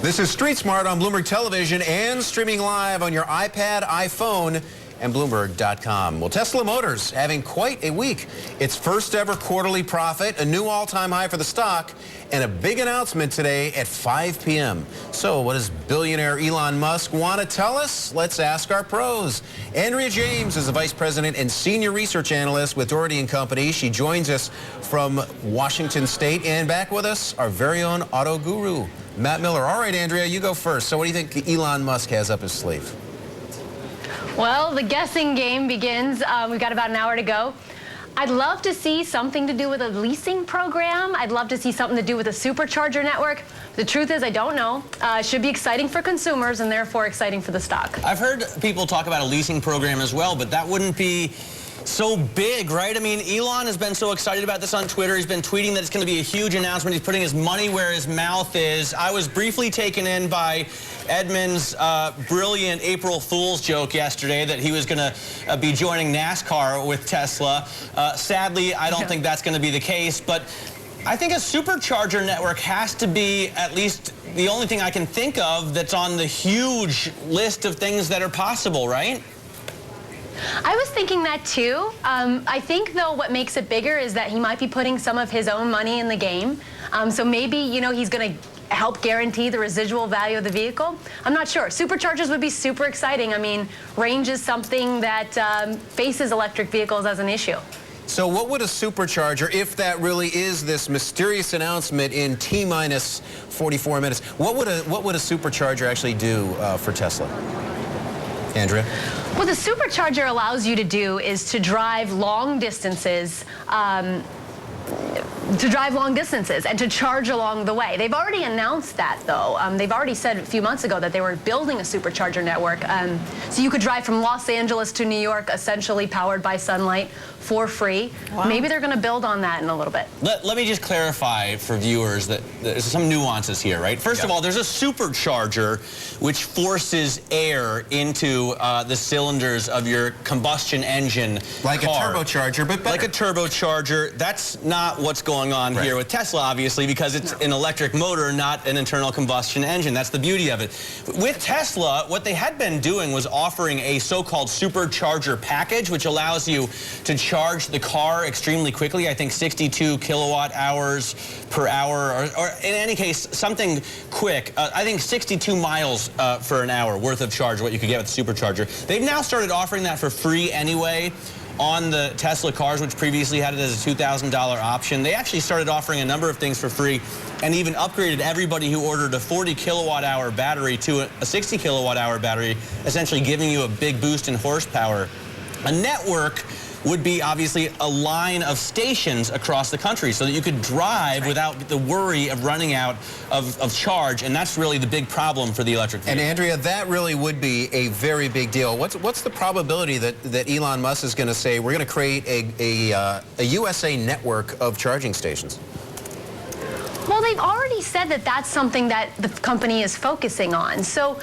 This is Street Smart on Bloomberg Television and streaming live on your iPad, iPhone, and Bloomberg.com. Well, Tesla Motors having quite a week. Its first ever quarterly profit, a new all-time high for the stock, and a big announcement today at 5 p.m. So what does billionaire Elon Musk want to tell us? Let's ask our pros. Andrea James is a vice president and senior research analyst with Doherty & Company. She joins us from Washington State. And back with us, our very own auto guru, Matt Miller. All right, Andrea, you go first. So what do you think Elon Musk has up his sleeve? Well, the guessing game begins. We've got about an hour to go. I'd love to see something to do with a leasing program. I'd love to see something to do with a supercharger network. The truth is, I don't know. It should be exciting for consumers and therefore exciting for the stock. I've heard people talk about a leasing program as well, but that wouldn't be so big, right? I mean, Elon has been so excited about this on Twitter. He's been tweeting that it's going to be a huge announcement. He's putting his money where his mouth is. I was briefly taken in by Edmund's brilliant April Fool's joke yesterday that he was going to be joining NASCAR with Tesla. Sadly, I don't think that's going to be the case, but I think a supercharger network has to be at least the only thing I can think of that's on the huge list of things that are possible, right? I was thinking that too. I think, though, what makes it bigger is that he might be putting some of his own money in the game. So maybe, you know, he's going to help guarantee the residual value of the vehicle. I'm not sure. Superchargers would be super exciting. I mean, range is something that faces electric vehicles as an issue. So what would a supercharger, if that really is this mysterious announcement in T-minus 44 minutes, what would a supercharger actually do for Tesla? Andrea? What the supercharger allows you to do is to drive long distances, and to charge along the way. They've already announced that, though. They've already said a few months ago that they were building a supercharger network. So you could drive from Los Angeles to New York, essentially powered by sunlight, for free. Wow. Maybe they're going to build on that in a little bit. Let me just clarify for viewers that there's some nuances here, right? First of all, there's a supercharger which forces air into the cylinders of your combustion engine like car. A turbocharger, but better. Like a turbocharger. That's not what's going on here with Tesla, obviously, because it's an electric motor, not an internal combustion engine. That's the beauty of it. With Tesla, what they had been doing was offering a so-called supercharger package, which allows you to charge the car extremely quickly. I think 62 kilowatt hours per hour, or in any case, something quick. I think 62 miles for an hour worth of charge, what you could get with the supercharger. They've now started offering that for free anyway on the Tesla cars, which previously had it as a $2,000 option. They actually started offering a number of things for free and even upgraded everybody who ordered a 40 kilowatt hour battery to a 60 kilowatt hour battery, essentially giving you a big boost in horsepower. A network would be obviously a line of stations across the country so that you could drive without the worry of running out of charge, and that's really the big problem for the electric vehicle. And Andrea, that really would be a very big deal. What's the probability that Elon Musk is going to say we're going to create a USA network of charging stations? Well, they've already said that that's something that the company is focusing on. So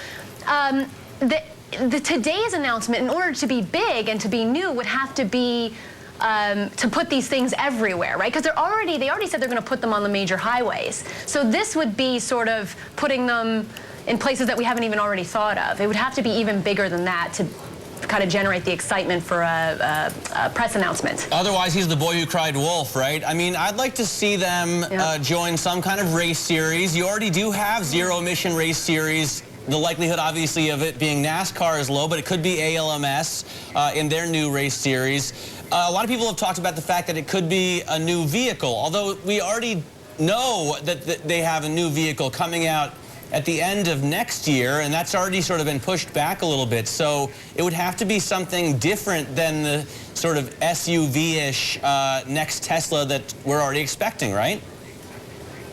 today's announcement, in order to be big and to be new, would have to be to put these things everywhere, right? Because they already said they're going to put them on the major highways. So this would be sort of putting them in places that we haven't even already thought of. It would have to be even bigger than that to kind of generate the excitement for a press announcement. Otherwise, he's the boy who cried wolf, right? I mean, I'd like to see them join some kind of race series. You already do have zero-emission race series. The likelihood, obviously, of it being NASCAR is low, but it could be ALMS in their new race series. A lot of people have talked about the fact that it could be a new vehicle, although we already know that they have a new vehicle coming out at the end of next year, and that's already sort of been pushed back a little bit. So it would have to be something different than the sort of SUV-ish next Tesla that we're already expecting, right?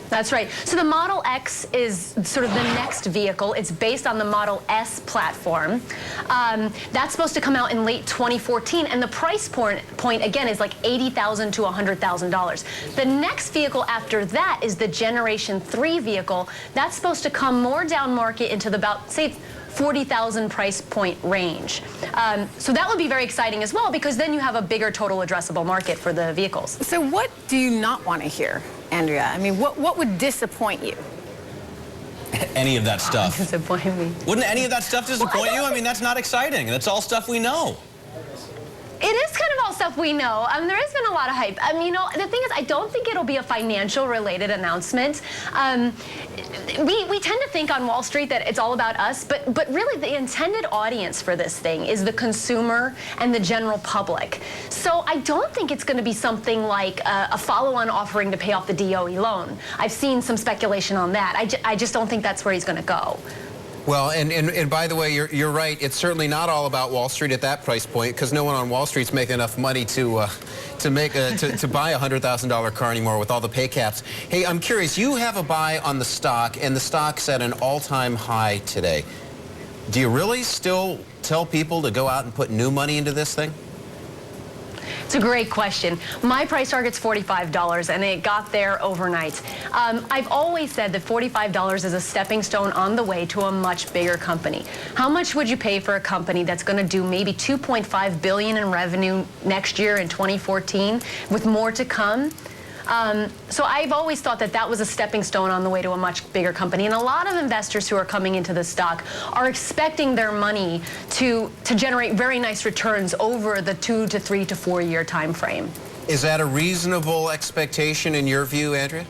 That's right. So the Model X is sort of the next vehicle. It's based on the Model S platform. That's supposed to come out in late 2014, and the price point again, is like $80,000 to $100,000. The next vehicle after that is the Generation 3 vehicle. That's supposed to come more down market into the about, say, $40,000 price point range. So that would be very exciting as well, because then you have a bigger total addressable market for the vehicles. So what do you not want to hear, Andrea? I mean, what would disappoint you? any of that stuff? Disappoint me. Wouldn't any of that stuff disappoint you? I mean, that's not exciting. That's all stuff we know. It is kind of all stuff we know. There has been a lot of hype. You know, the thing is, I don't think it'll be a financial-related announcement. We tend to think on Wall Street that it's all about us, but really the intended audience for this thing is the consumer and the general public. So I don't think it's going to be something like a follow-on offering to pay off the DOE loan. I've seen some speculation on that. I just don't think that's where he's going to go. Well, and by the way, you're right. It's certainly not all about Wall Street at that price point, because no one on Wall Street's making enough money to buy a $100,000 car anymore with all the pay caps. Hey, I'm curious. You have a buy on the stock, and the stock's at an all-time high today. Do you really still tell people to go out and put new money into this thing? It's a great question. My price target's $45, and it got there overnight. I've always said that $45 is a stepping stone on the way to a much bigger company. How much would you pay for a company that's going to do maybe $2.5 billion in revenue next year in 2014, with more to come? So I've always thought that that was a stepping stone on the way to a much bigger company. And a lot of investors who are coming into the stock are expecting their money to generate very nice returns over the 2 to 3 to 4 year time frame. Is that a reasonable expectation in your view, Andrea?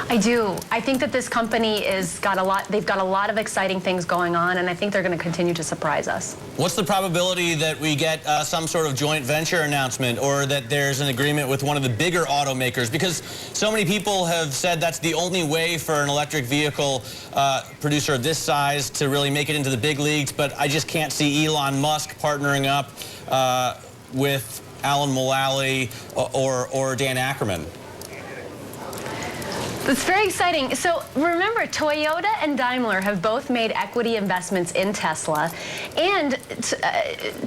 I do. I think that this company they've got a lot of exciting things going on, and I think they're going to continue to surprise us. What's the probability that we get some sort of joint venture announcement, or that there's an agreement with one of the bigger automakers? Because so many people have said that's the only way for an electric vehicle producer of this size to really make it into the big leagues, but I just can't see Elon Musk partnering up with Alan Mulally or Dan Ackerman. It's very exciting. So remember, Toyota and Daimler have both made equity investments in Tesla, and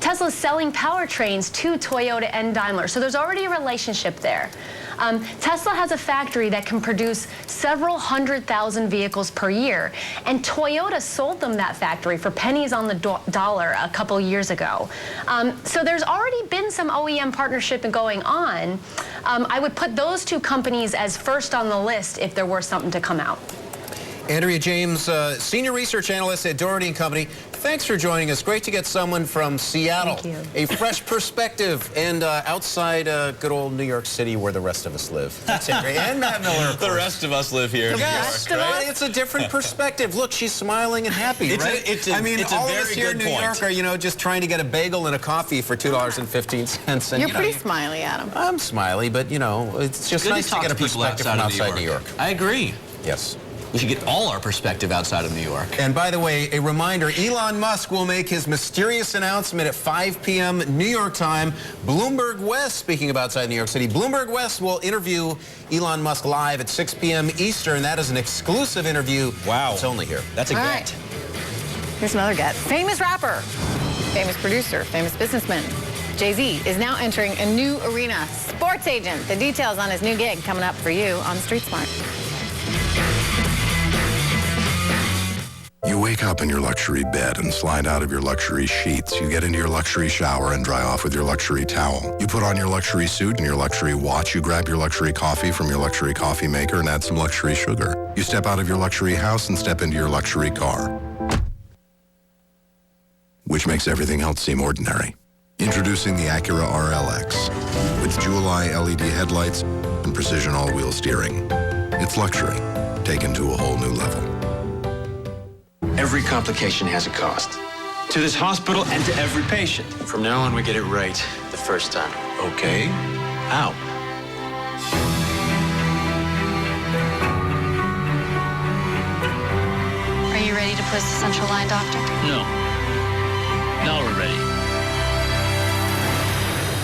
Tesla's selling powertrains to Toyota and Daimler. So there's already a relationship there. Tesla has a factory that can produce several 100,000 vehicles per year, and Toyota sold them that factory for pennies on the dollar a couple years ago. So there's already been some OEM partnership going on. I would put those two companies as first on the list if there were something to come out. Andrea James, Senior Research Analyst at Doherty & Company. Thanks for joining us. Great to get someone from Seattle. Thank you. A fresh perspective, and outside good old New York City where the rest of us live. That's Andrea. And Matt Miller, of The course. rest of us live here in New Yes, York, right? it's a different perspective. Look, she's smiling and happy, right? It's I mean, all of us here in New point. York are, just trying to get a bagel and a coffee for $2.15. And, You're pretty smiley, Adam. I'm smiley, but, it's just Good nice to get a people perspective from outside New York. I agree. Yes. We should get all our perspective outside of New York. And by the way, a reminder, Elon Musk will make his mysterious announcement at 5 p.m. New York time. Bloomberg West, speaking of outside New York City, Bloomberg West will interview Elon Musk live at 6 p.m. Eastern. That is an exclusive interview. Wow. It's only here. That's a All get. right. Here's another get. Famous rapper, famous producer, famous businessman. Jay-Z is now entering a new arena. Sports agent. The details on his new gig coming up for you on Street Smart. You wake up in your luxury bed and slide out of your luxury sheets. You get into your luxury shower and dry off with your luxury towel. You put on your luxury suit and your luxury watch. You grab your luxury coffee from your luxury coffee maker and add some luxury sugar. You step out of your luxury house and step into your luxury car, which makes everything else seem ordinary. Introducing the Acura RLX with jewel eye LED headlights and precision all-wheel steering. It's luxury taken to a whole new level. Every complication has a cost. To this hospital and to every patient. From now on, we get it right the first time. Okay? How? Are you ready to push the central line, doctor? No. Now we're ready.